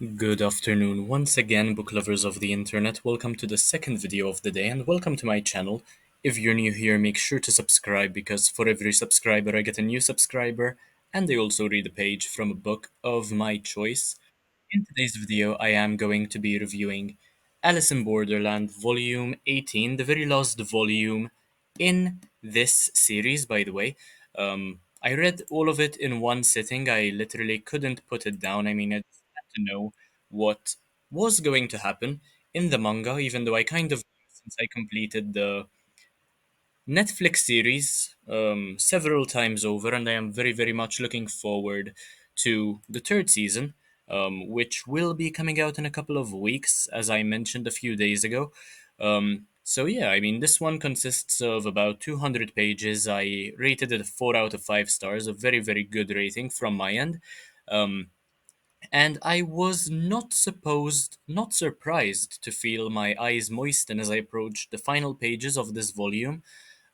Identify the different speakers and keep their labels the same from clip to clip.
Speaker 1: Good afternoon once again, book lovers of the internet. Welcome to the second video of the day and welcome to my channel. If you're new here, make sure to subscribe because for every subscriber, I get a new subscriber and I also read a page from a book of my choice. In today's video, I am going to be reviewing Alice in Borderland Volume 18, the very last volume in this series, by the way. I read all of it in one sitting. I literally couldn't put it down. I mean, I just had to know what was going to happen in the manga, even though I kind of knew since I completed the Netflix series several times over, and I am very, very much looking forward to the third season, which will be coming out in a couple of weeks, as I mentioned a few days ago. So, yeah, I mean, this one consists of about 200 pages. I rated it a 4 out of 5 stars, a very, very good rating from my end. Um, and I was not surprised to feel my eyes moisten as I approached the final pages of this volume.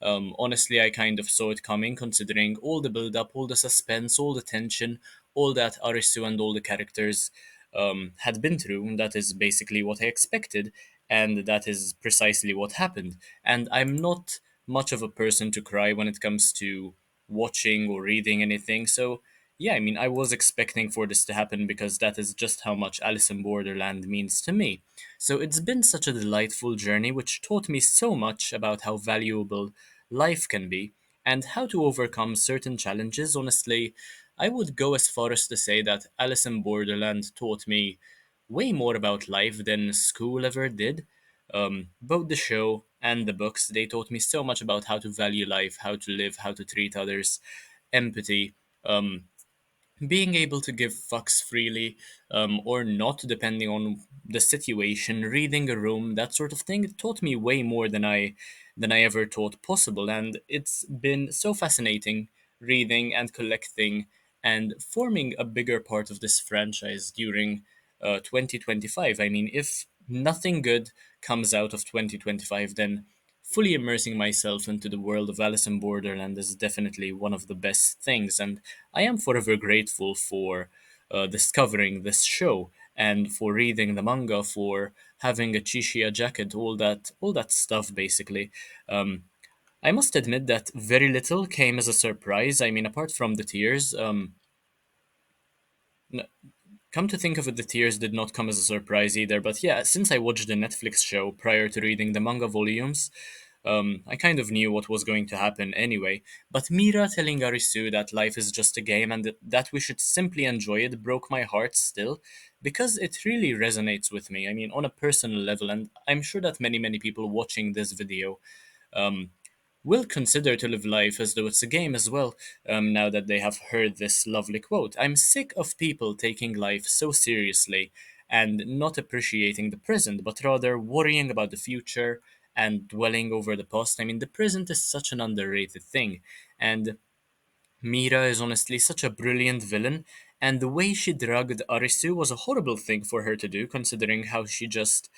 Speaker 1: Honestly, I kind of saw it coming, considering all the build up, all the suspense, all the tension, all that Arisu and all the characters had been through. That is basically what I expected, and that is precisely what happened. And I'm not much of a person to cry when it comes to watching or reading anything, so yeah, I mean, I was expecting for this to happen because that is just how much Alice in Borderland means to me. So it's been such a delightful journey which taught me so much about how valuable life can be and how to overcome certain challenges. Honestly, I would go as far as to say that Alice in Borderland taught me way more about life than school ever did. Both the show and the books, they taught me so much about how to value life, how to live, how to treat others, empathy. Um, Being able to give fucks freely or not, depending on the situation, reading a room, that sort of thing, it taught me way more than I ever thought possible, and it's been so fascinating reading and collecting and forming a bigger part of this franchise during 2025. I mean, if nothing good comes out of 2025, then fully immersing myself into the world of Alice in Borderland is definitely one of the best things, and I am forever grateful for discovering this show and for reading the manga, for having a Chishia jacket, all that stuff basically. Um, I must admit that very little came as a surprise. I mean, apart from the tears, come to think of it, the tears did not come as a surprise either. But yeah, since I watched the Netflix show prior to reading the manga volumes, I kind of knew what was going to happen anyway. But Mira telling Arisu that life is just a game and that we should simply enjoy it broke my heart still, because it really resonates with me. I mean, on a personal level, and I'm sure that many, many people watching this video um, will consider to live life as though it's a game as well, now that they have heard this lovely quote. I'm sick of people taking life so seriously and not appreciating the present, but rather worrying about the future and dwelling over the past. I mean, the present is such an underrated thing, and Mira is honestly such a brilliant villain, and the way she drugged Arisu was a horrible thing for her to do, considering how she just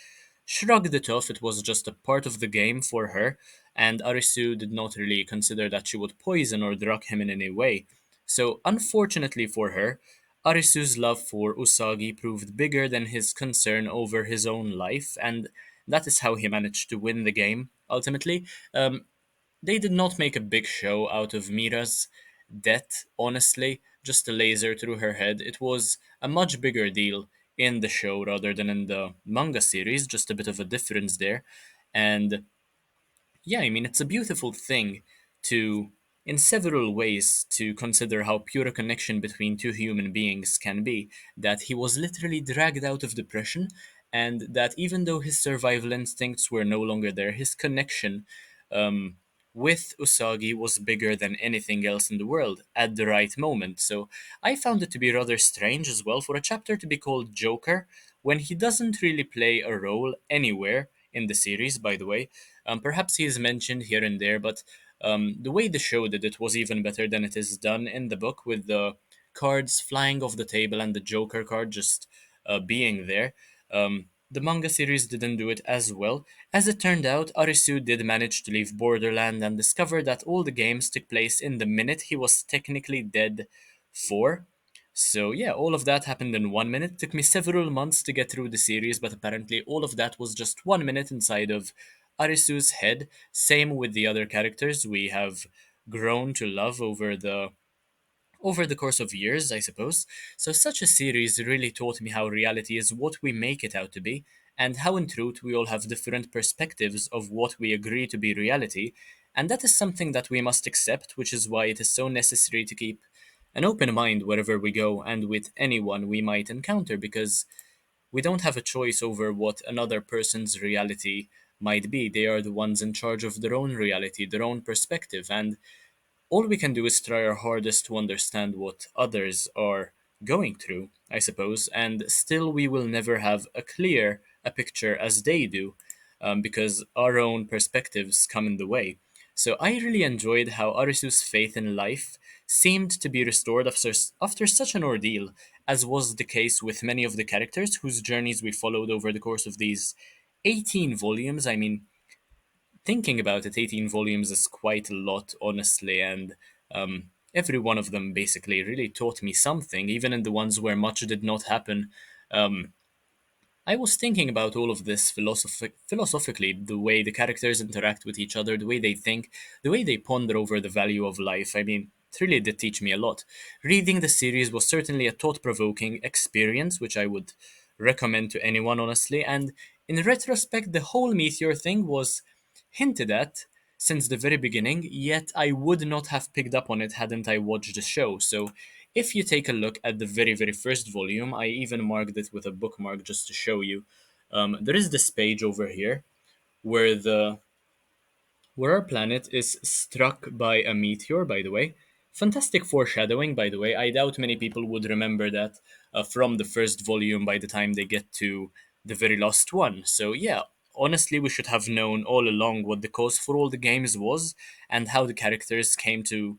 Speaker 1: shrugged it off. It was just a part of the game for her, and Arisu did not really consider that she would poison or drug him in any way. So, unfortunately for her, Arisu's love for Usagi proved bigger than his concern over his own life, and that is how he managed to win the game, ultimately. They did not make a big show out of Mira's death, honestly, just a laser through her head. It was a much bigger deal in the show rather than in the manga series, just a bit of a difference there. And yeah, I mean, it's a beautiful thing to, in several ways, to consider how pure a connection between two human beings can be. That he was literally dragged out of depression, and that even though his survival instincts were no longer there, his connection um, with Usagi was bigger than anything else in the world at the right moment. So I found it to be rather strange as well for a chapter to be called Joker when he doesn't really play a role anywhere in the series, by the way. Perhaps he is mentioned here and there, but the way the show did it was even better than it is done in the book, with the cards flying off the table and the Joker card just being there. The manga series didn't do it as well. As it turned out, Arisu did manage to leave Borderland and discover that all the games took place in the minute he was technically dead for. So yeah, all of that happened in 1 minute. It took me several months to get through the series, but apparently all of that was just 1 minute inside of Arisu's head. Same with the other characters we have grown to love over the course of years, I suppose. So such a series really taught me how reality is what we make it out to be, and how in truth we all have different perspectives of what we agree to be reality, and that is something that we must accept, which is why it is so necessary to keep an open mind wherever we go and with anyone we might encounter, because we don't have a choice over what another person's reality might be. They are the ones in charge of their own reality, their own perspective, and all we can do is try our hardest to understand what others are going through, I suppose, and still we will never have a clear a picture as they do, because our own perspectives come in the way. So I really enjoyed how Arisu's faith in life seemed to be restored after such an ordeal, as was the case with many of the characters whose journeys we followed over the course of these 18 volumes. I mean, thinking about it, 18 volumes is quite a lot, honestly, and every one of them basically really taught me something, even in the ones where much did not happen. Um, I was thinking about all of this philosophically, the way the characters interact with each other, the way they think, the way they ponder over the value of life. I mean, it really did teach me a lot. Reading the series was certainly a thought provoking experience, which I would recommend to anyone, honestly. And in retrospect, the whole Meteor thing was hinted at since the very beginning, yet I would not have picked up on it hadn't I watched the show. So if you take a look at the very, very first volume, I even marked it with a bookmark just to show you. There is this page over here where our planet is struck by a meteor, by the way. Fantastic foreshadowing, by the way. I doubt many people would remember that from the first volume by the time they get to the very last one. So, yeah, honestly, we should have known all along what the cause for all the games was and how the characters came to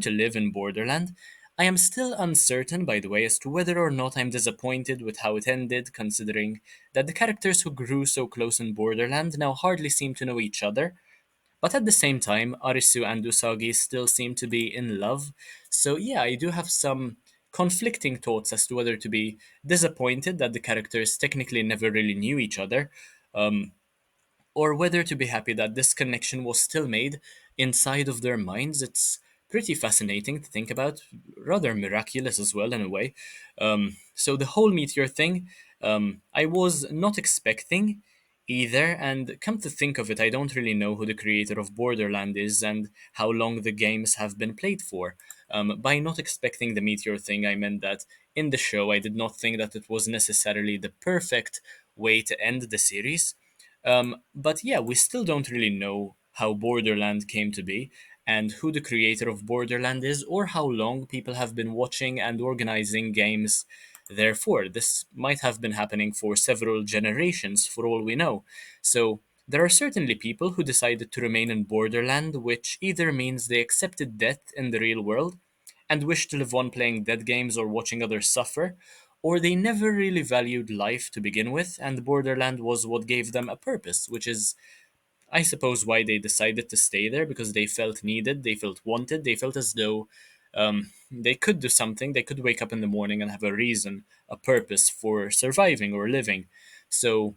Speaker 1: live in Borderland. I am still uncertain, by the way, as to whether or not I'm disappointed with how it ended, considering that the characters who grew so close in Borderland now hardly seem to know each other, but at the same time, Arisu and Usagi still seem to be in love. So yeah, I do have some conflicting thoughts as to whether to be disappointed that the characters technically never really knew each other, um, or whether to be happy that this connection was still made inside of their minds. It's pretty fascinating to think about, rather miraculous as well in a way. So the whole meteor thing, I was not expecting either, and come to think of it, I don't really know who the creator of Borderland is and how long the games have been played for. By not expecting the meteor thing, I meant that in the show I did not think that it was necessarily the perfect way to end the series. But yeah, we still don't really know how Borderland came to be and who the creator of Borderland is, or how long people have been watching and organizing games. Therefore, this might have been happening for several generations for all we know. So, there are certainly people who decided to remain in Borderland, which either means they accepted death in the real world and wish to live on playing dead games or watching others suffer, or they never really valued life to begin with, and Borderland was what gave them a purpose, which is, I suppose, why they decided to stay there, because they felt needed, they felt wanted, they felt as though they could do something, they could wake up in the morning and have a reason, a purpose for surviving or living. So,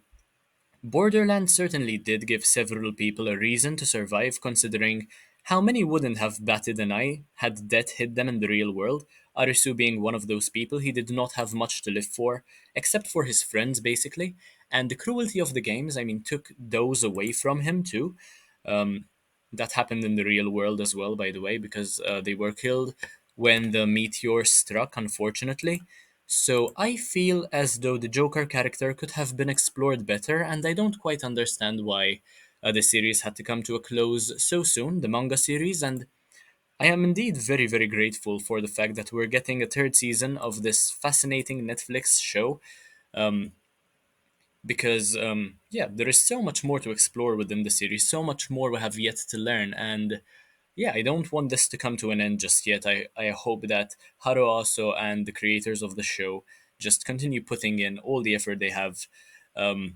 Speaker 1: Borderlands certainly did give several people a reason to survive, considering how many wouldn't have batted an eye had death hit them in the real world. Arisu being one of those people, he did not have much to live for, except for his friends, basically. And the cruelty of the games, I mean, took those away from him too. Um, that happened in the real world as well, by the way, because they were killed when the meteor struck, unfortunately. So I feel as though the Joker character could have been explored better, and I don't quite understand why the series had to come to a close so soon, the manga series, and I am indeed very, very grateful for the fact that we're getting a third season of this fascinating Netflix show, um, because, yeah, there is so much more to explore within the series, so much more we have yet to learn, and yeah, I don't want this to come to an end just yet. I hope that Haro Aso and the creators of the show just continue putting in all the effort they have, um,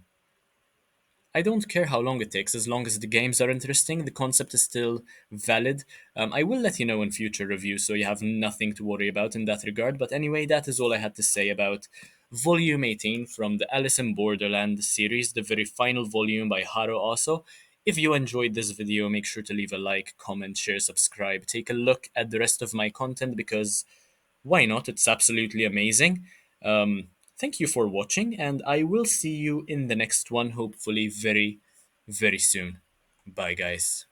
Speaker 1: I don't care how long it takes, as long as the games are interesting, the concept is still valid. I will let you know in future reviews, so you have nothing to worry about in that regard. But anyway, that is all I had to say about Volume 18 from the Alice in Borderland series, the very final volume by Haro Aso. If you enjoyed this video, make sure to leave a like, comment, share, subscribe. Take a look at the rest of my content because why not? It's absolutely amazing. Thank you for watching, and I will see you in the next one, hopefully, very, very soon. Bye, guys.